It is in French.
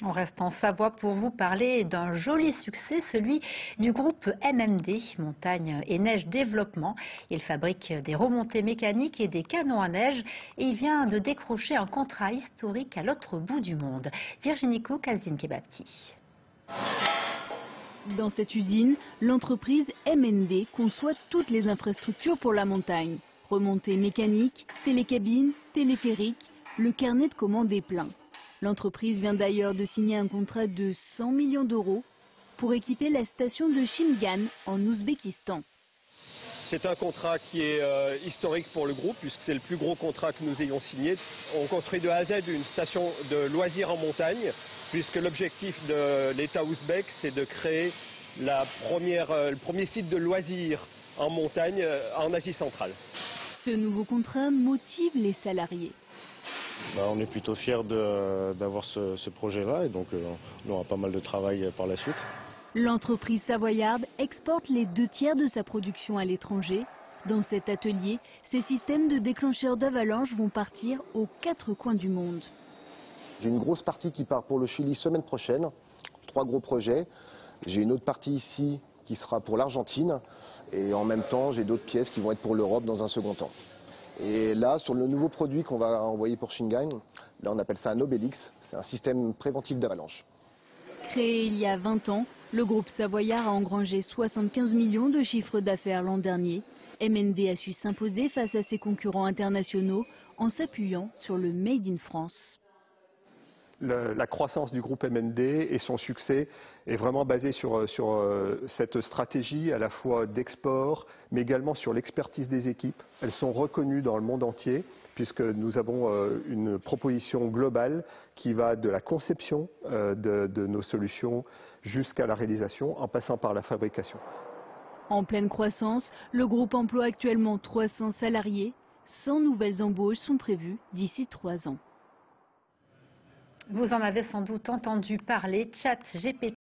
On reste en Savoie pour vous parler d'un joli succès, celui du groupe MND, Montagne et Neige Développement. Il fabrique des remontées mécaniques et des canons à neige et il vient de décrocher un contrat historique à l'autre bout du monde. Virginie Cook, Azine Kebabti. Dans cette usine, l'entreprise MND conçoit toutes les infrastructures pour la montagne. Remontées mécaniques, télécabines, téléphériques, le carnet de commandes est plein. L'entreprise vient d'ailleurs de signer un contrat de 100 millions d'euros pour équiper la station de Chimgan en Ouzbékistan. C'est un contrat qui est historique pour le groupe puisque c'est le plus gros contrat que nous ayons signé. On construit de A à Z une station de loisirs en montagne puisque l'objectif de l'État ouzbek c'est de créer le premier site de loisirs en montagne en Asie centrale. Ce nouveau contrat motive les salariés. On est plutôt fiers d'avoir ce projet-là et donc on aura pas mal de travail par la suite. L'entreprise savoyarde exporte les 2/3 de sa production à l'étranger. Dans cet atelier, ces systèmes de déclencheurs d'avalanche vont partir aux 4 coins du monde. J'ai une grosse partie qui part pour le Chili semaine prochaine, 3 gros projets. J'ai une autre partie ici qui sera pour l'Argentine et en même temps j'ai d'autres pièces qui vont être pour l'Europe dans un second temps. Et là, sur le nouveau produit qu'on va envoyer pour Shingan, là on appelle ça un Obélix, c'est un système préventif d'avalanche. Créé il y a 20 ans, le groupe savoyard a engrangé 75 millions de chiffre d'affaires l'an dernier. MND a su s'imposer face à ses concurrents internationaux en s'appuyant sur le Made in France. La croissance du groupe MND et son succès est vraiment basé sur cette stratégie à la fois d'export, mais également sur l'expertise des équipes. Elles sont reconnues dans le monde entier puisque nous avons une proposition globale qui va de la conception de nos solutions jusqu'à la réalisation en passant par la fabrication. En pleine croissance, le groupe emploie actuellement 300 salariés. 100 nouvelles embauches sont prévues d'ici 3 ans. Vous en avez sans doute entendu parler, ChatGPT